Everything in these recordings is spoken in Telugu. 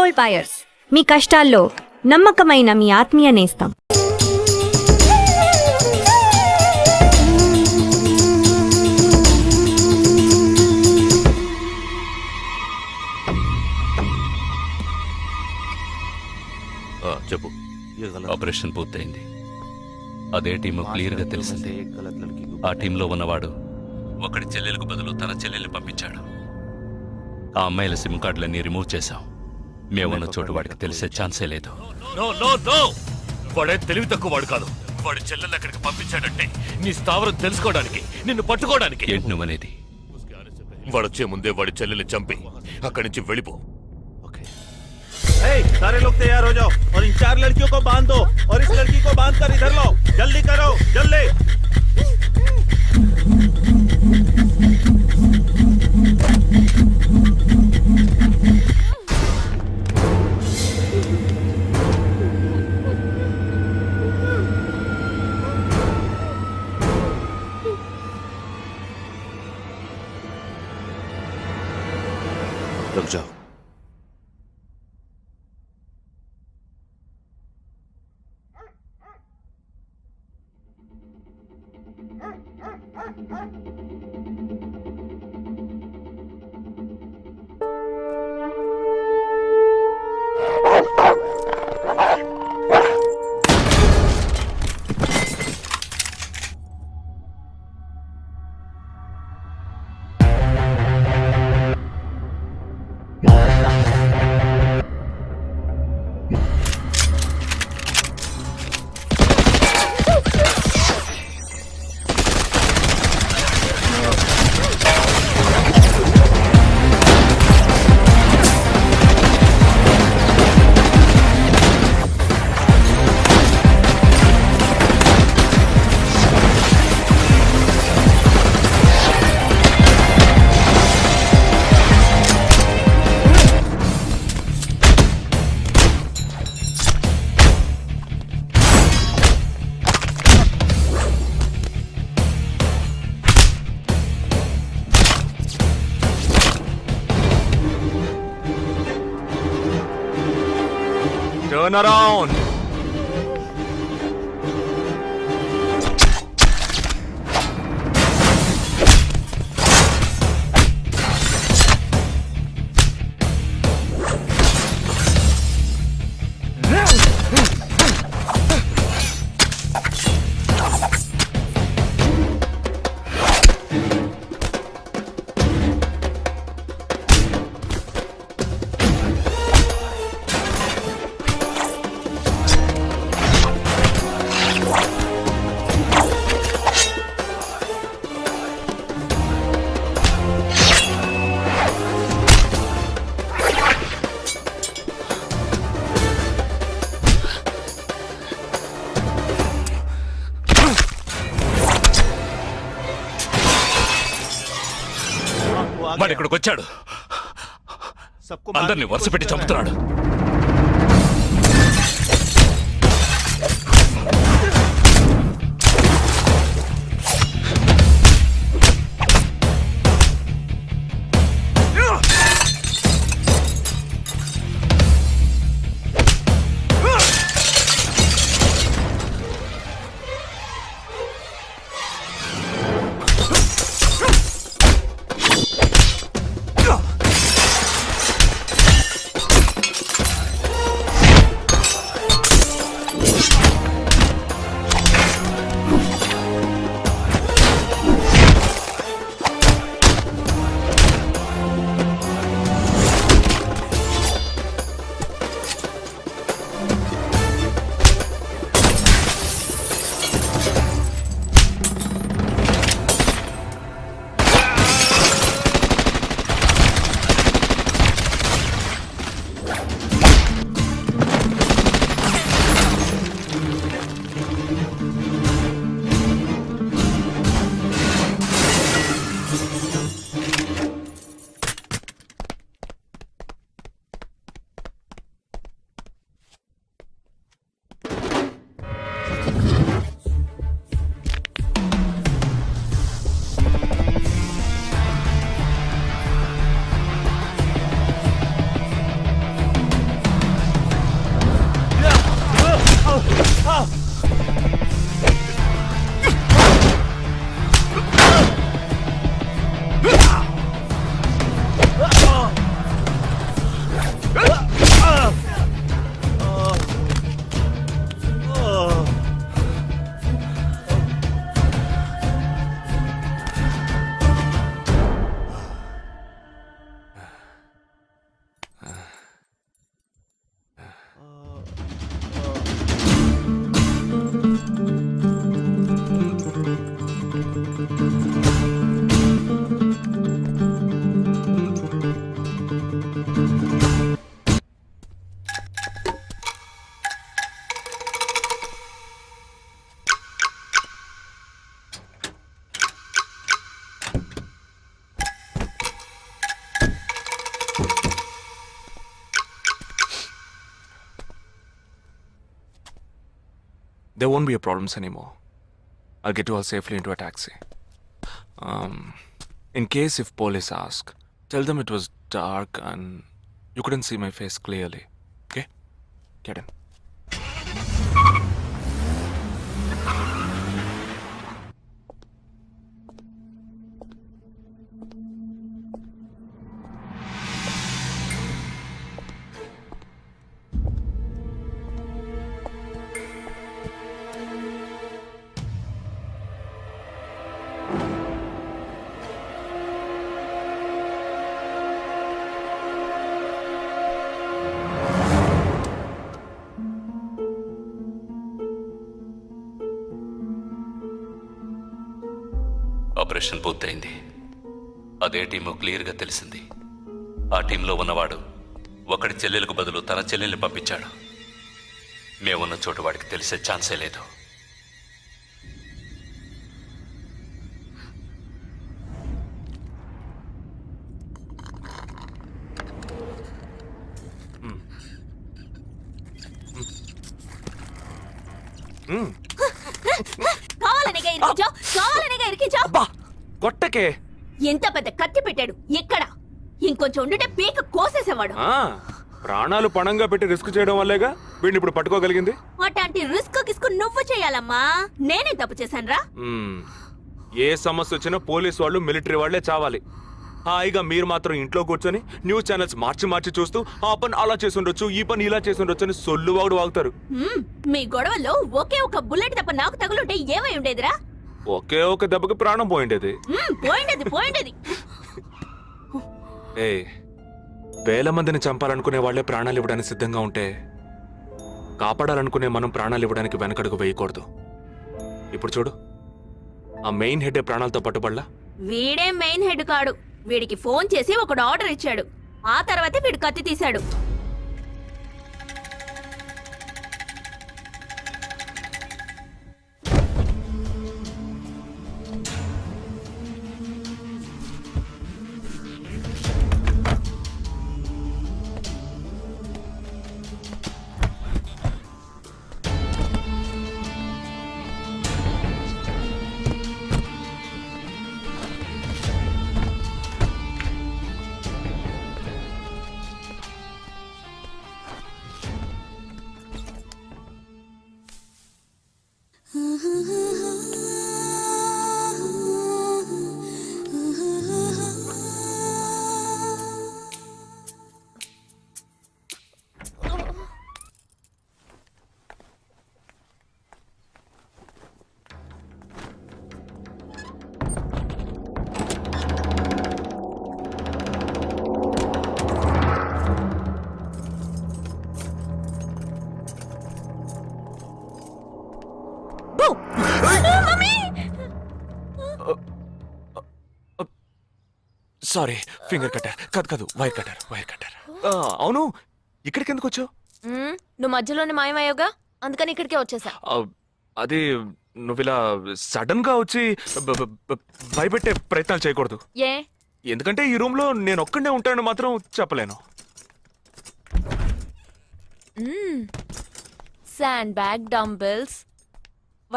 గోల్డ్ బయర్స్, మీ కష్టాల్లో నమ్మకమైన మీ ఆత్మీయ నేస్తం. చెప్పు. ఆపరేషన్ పూర్తయింది. అదే టీము క్లియర్గా తెలిసింది. ఆ టీంలో ఉన్నవాడు ఒకడి చెల్లెలకు బదులు తన చెల్లెల్ని పంపించాడు. ఆ అమ్మాయిల సిమ్ కార్డులన్నీ రిమూవ్ చేశాం. మేమున్న చోటు వాడికి తెలిసే ఛాన్సే లేదు. వాడే తెలివి తక్కువ వాడు కాదు. వాడి చెల్లెల్ని అక్కడికి పంపించాడంటే నీ స్థావరం తెలుసుకోవడానికి, నిన్ను పట్టుకోవడానికి. ఏంటి నువ్వనేది? వాడొచ్చే ముందే వాడి చెల్లెల్ని చంపి అక్కడి నుంచి వెళ్ళిపో. सारे लोग तैयार हो जाओ और इन 4 लड़कियों को बांध दो और इस लड़की को बांध कर इधर लो. जल्दी करो, जल्दी. रुक जाओ. Turn around. వాడు ఇక్కడికి వచ్చాడు. అందరినీ వరుస పెట్టి చంపుతున్నాడు. there won't be a problems anymore. I'll get you all safely into a taxi. In case if police ask, tell them it was dark and you couldn't see my face clearly. Okay? Get in. Operation పూర్తయింది. అదే టీము క్లియర్గా తెలిసింది. ఆ టీంలో ఉన్నవాడు ఒకడి చెల్లెలకు బదులు తన చెల్లెల్ని పంపించాడు. మేమున్న చోటు వాడికి తెలిసే ఛాన్సే లేదు. కావాలనేగా ఇరికించావు. అబ్బా కొట్టకే. ఎంత పెద్ద కత్తి పెట్టాడు. ఎక్కడ ఇంకొంచెం ఉండుంటే పీక కోసేసేవాడు. ప్రాణాలు పణంగా పెట్టి రిస్క్ చేయడం వల్లేగా వీడిని ఇప్పుడు పట్టుకోగలిగింది. అట్లాంటి రిస్క్ కిస్కు నువ్వు చేయాలమ్మా. నేనే తప్పు చేశానురా. ఏ సమస్య వచ్చినా పోలీసు వాళ్ళు మిలిటరీ వాళ్లే చావాలి. హాయిగా మీరు మాత్రం ఇంట్లో కూర్చొని న్యూస్ ఛానల్స్ మార్చి చూస్తూ ఆ పని అలా చేసుండొచ్చు, ఈ పని ఇలా చేసుండొచ్చు అని సొల్లు వాగుతారు. మీ గొడవలో ఒకే ఒక బుల్లెట్ తప్ప నాకు తగులుంటే ఏమై ఉండేదిరా? ఒకే ఒక దెబ్బకి ప్రాణం పోయిండేది. పోయిండేది. వేల మందిని చంపాలనుకునే వాళ్లే ప్రాణాలు ఇవ్వడానికి సిద్ధంగా ఉంటే కాపాడాలనుకునే మనం ప్రాణాలు ఇవ్వడానికి వెనకడుగు వేయకూడదు. ఇప్పుడు చూడు, ఆ మెయిన్ హెడ్ ప్రాణాలతో పట్టుబడలా. వీడే మెయిన్ హెడ్ కాడు. వీడికి ఫోన్ చేసి ఒకడు ఆర్డర్ ఇచ్చాడు. ఆ తర్వాతే వీడు కత్తి తీశాడు. సారీ, ఫింగర్ కట్టర్ కాదు వైర్ కట్టర్. అవును, ఇక్కడికి ఎందుకు వచ్చావు? నువ్వు మధ్యలోనే మాయమయ్యోగా, అందుకని ఇక్కడికే వచ్చేసా. అది నువ్వు ఇలా సడన్ గా వచ్చి భయపెట్టే ప్రయత్నాలు చేయకూడదు. ఏ? ఎందుకంటే ఈ రూమ్ లో నేను ఒక్కడే ఉంటానని మాత్రం చెప్పలేను. శాండ్ బ్యాగ్, డంబెల్స్,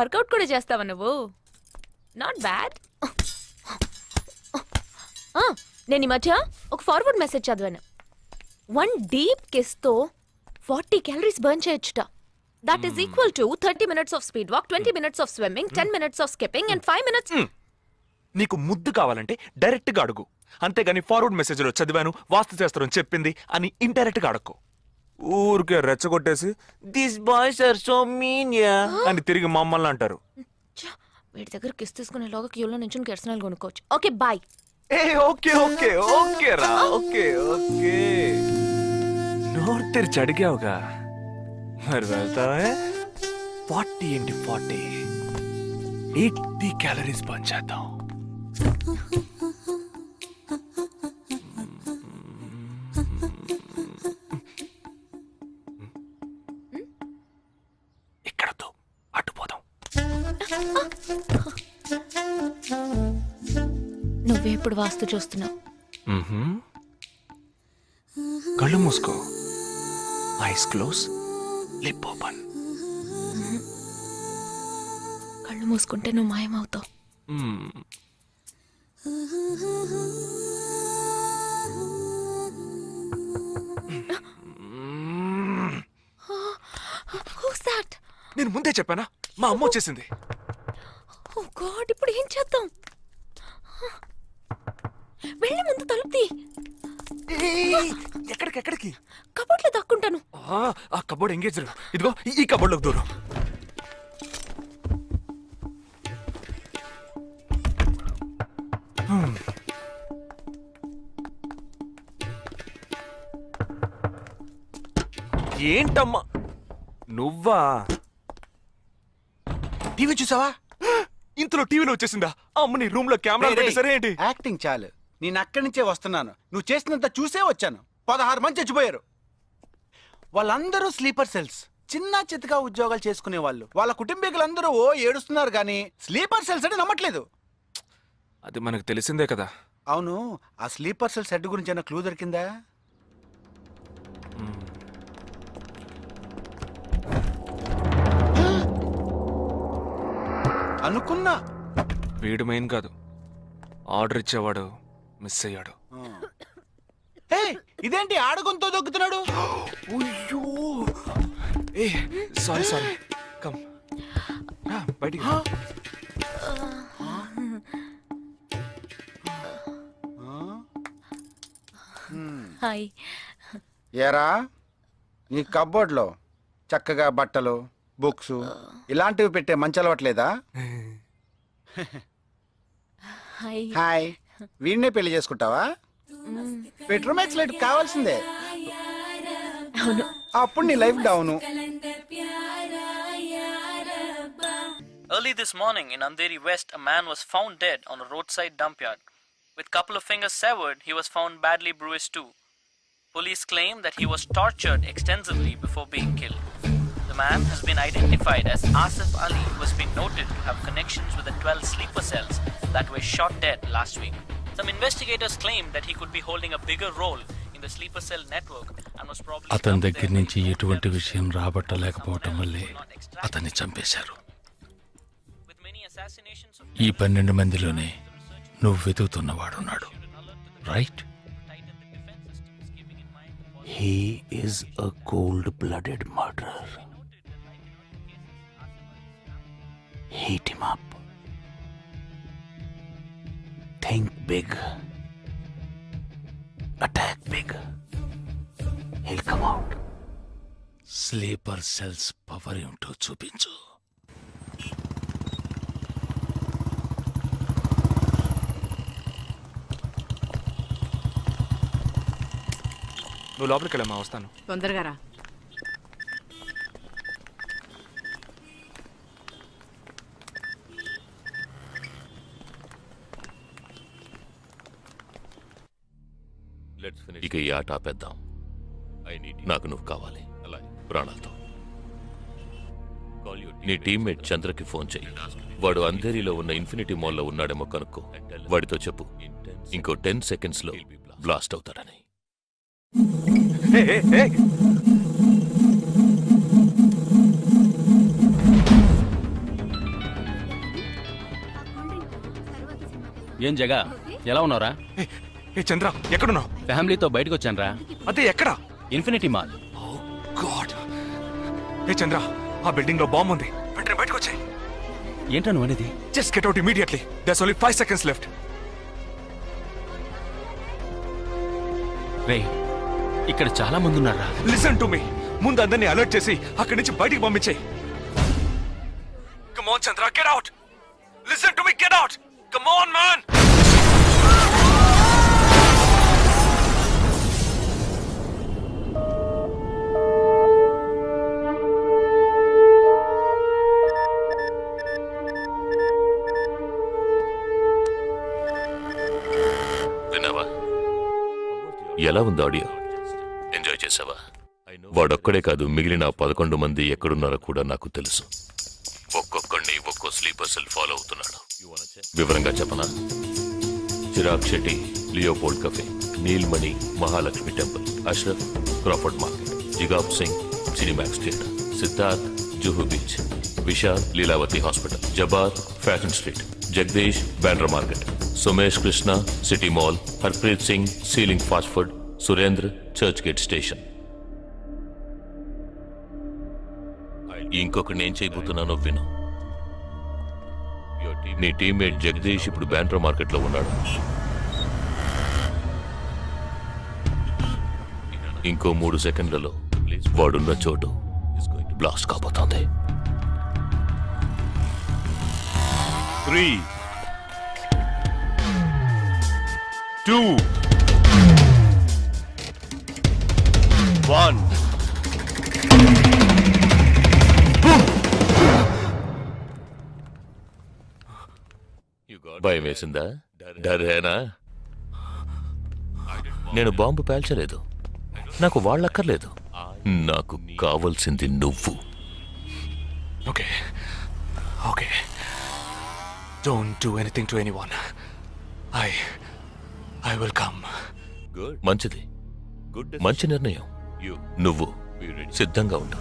వర్కౌట్ కూడా చేస్తావా నువ్వు? Not bad. నేను ఈ మధ్య ఒక ఫార్వర్డ్ మెసేజ్ చదివాను. 1 డీప్ కిస్ తో 40 క్యాలరీస్ బర్న్ చేయొచ్చుట. That is equal to 30 minutes of speed walk, 20 minutes of swimming, 10 minutes of skipping and 5 minutes. నీకు ముద్దు కావాలంటే డైరెక్ట్ గా అడుగు, అంతేగాని ఫార్వర్డ్ మెసేజ్ లో చదివాను, వాస్తు శాస్త్రం చెప్పింది అని ఇండైరెక్ట్ గా అడక్కు. ఊరికే రెచ్చగొట్టేసి this boys are so mean అని తిరిగి మమ్మల్ని అంటారు. వీడి దగ్గర కిస్ తీసుకునేలోగా క్యూలో నుంచి కెర్సనాలు కొనుక్కోవచ్చు. Okay bye. ఓకే రా, ఓకే. నోరు తెరిచి అడిగావుగా, మరి వెళ్తావే. 40 into 40 80 క్యాలరీస్ బర్న్ చేద్దాం. ఇక్కడతో అటు పోదాం. నువ్వే ఇప్పుడు వాస్తు చూస్తున్నావు. కళ్ళు మూసుకో, ఐస్ క్లోజ్, లిప్ ఓపెన్. కళ్ళు మూసుకుంటే నువ్వు మాయమవుతావు. మ్మ్. Who's that? నేను ముందే చెప్పానా, మా అమ్మ వచ్చేసింది. Oh God, ఇప్పుడు ఏం చేద్దాం? వెళ్ళి ముందు తలుపు తీ. ఏయ్, ఎక్కడికి కబోర్డ్లో దక్కుంటాను. ఆ కబోర్డ్ ఎంగేజ్. ఇదిగో ఈ కబోర్డ్లోకి దూరం. ఏంటమ్మా నువ్వా? టీవీ చూసావా? ఇంతలో టీవీలో వచ్చేసిందా? అమ్మని రూమ్ లో కెమెరా పెట్టేసరే ఏంటి? యాక్టింగ్ చాలు. నేను అక్కడి నుంచే వస్తున్నాను. నువ్వు చేసినంత చూసే వచ్చాను. 16 మంది చచ్చిపోయారు. వాళ్ళందరూ స్లీపర్ సెల్స్. చిన్న చితగా ఉద్యోగాలు చేసుకునే వాళ్ళు. వాళ్ళ కుటుంబీకులందరూ ఏడుస్తున్నారు కానీ స్లీపర్ సెల్స్ అని నమ్మట్లేదు. అది మనకు తెలిసిందే కదా. అవును, ఆ స్లీపర్ సెల్స్ హెడ్ గురించి ఏమైనా క్లూ దొరికిందా? అనుకున్నా. వీడు మెయిన్ కాదు, ఆర్డర్ ఇచ్చేవాడు మిస్ అయ్యాడు. ఇదేంటి ఆడగొంతో దొక్కుతున్నాడు? ఏ సారీ కమ్ బయటికి. హాయ్. ఏరా, నీ కబ్బోర్డ్లో చక్కగా బట్టలు, బుక్స్ ఇలాంటివి పెట్టే మంచి అలవట్లేదా? హాయ్. హాయ్. వీడినే పెళ్లి చేసుకుంటావా? పెట్రోమాక్స్ లైట్ కావాల్సిందే. అవును. అప్పుడు నీ life down. Early this morning in Andheri West, a man was found dead on a roadside dump yard. With couple of fingers severed, he was found badly bruised too. Police claim that he was tortured extensively before being killed. The man has been identified as Asif Ali, who has been noted to have connections with the 12 sleeper cells that were shot dead last week. Some investigators claim that he could be holding a bigger role in the sleeper cell network and was probably అతని దగ్గర నుంచి ఎటువంటి విషయం రాబట్టలేకపోవటం వల్లే అతన్ని చంపేశారు. ఈ 12 మందిలోనే నువ్వు వెతుకుతున్నవాడున్నాడు, right? He is a cold-blooded murderer. Heat him up. Think big. Attack big. He'll come out. Sleeper cells power ఏమిటో చూపించు. నువ్వు లోపలికి వెళ్ళమ్మా, వస్తాను. తొందరగా రా. ఇక ఈ ఆట ఆపేద్దాం. నాకు నువ్వు కావాలి, ప్రాణాలతో. నీ టీమ్మేట్ చంద్రకి ఫోన్ చెయ్యి. వాడు అంధేరిలో ఉన్న ఇన్ఫినిటీ మాల్లో ఉన్నాడేమో కనుక్కో. వాడితో చెప్పు ఇంకో 10 seconds లో బ్లాస్ట్ అవుతాడని. ఏం జగా, ఎలా ఉన్నారా? ఏ చంద్ర, ఎక్కడున్నావు? ఫ్యామిలీతో బయటకు వచ్చానరా. అదే ఎక్కడ? Infinity mall. గాడ్. ఏ చంద్ర, ఆ బిల్డింగ్ లో బాంబు ఉంది. వెంటనే బయటకు వచ్చాయి. ఏంటా నువ్వు అనేది? Just get out immediately. There's only 5 seconds left. రేయ్, ఇక్కడ చాలా మంది ఉన్నారా? Listen to me. ముందు అందరినీ అలర్ట్ చేసి అక్కడి నుంచి బయటికి పంపించేయి. Come on Chandra, get out. Listen to me, get out. Come on man. విన్నావా? ఎలా ఉంది ఆడియో? ఎంజాయ్ చేసావా? వాడొక్కడే కాదు, మిగిలిన 11 మంది ఎక్కడున్నారో కూడా నాకు తెలుసు. ఒక్కొక్కడిని ఒక్కో స్లీపర్ సెల్ ఫాలో అవుతున్నాడు. వివరంగా చెప్పనా? Chirag Shetty, Leopold cafe, Neelmani, Mahalakshmi temple, Ashraf, Crawford market, జిగాబ్ Singh, Cinemax theatre, Siddharth, Juhu beach, Vishal Lilavati hospital, Jabbar fashion street, Jagdish Bandra market, Sumesh Krishna city mall, Harpreet Singh ceiling fast food, Surendra church gate station. ఇంకొకటి నేను చేయబోతున్నానో విను. నీ టీమ్మేట్ జగదీష్ ఇప్పుడు బ్యాండ్రా మార్కెట్ లో ఉన్నాడు. ఇంకో 3 సెకండ్లలో వాడున్న చోటు బ్లాస్ట్ కాబోతోంది. 3, 2, 1. భయం వేసిందా? డరేనా? నేను బాంబు పేల్చలేదు. నాకు వాళ్ళక్కర్లేదు. నాకు కావలసింది నువ్వు. Okay okay, don't do anything to anyone. I will come. మంచిది, మంచి నిర్ణయం. నువ్వు సిద్ధంగా ఉండు.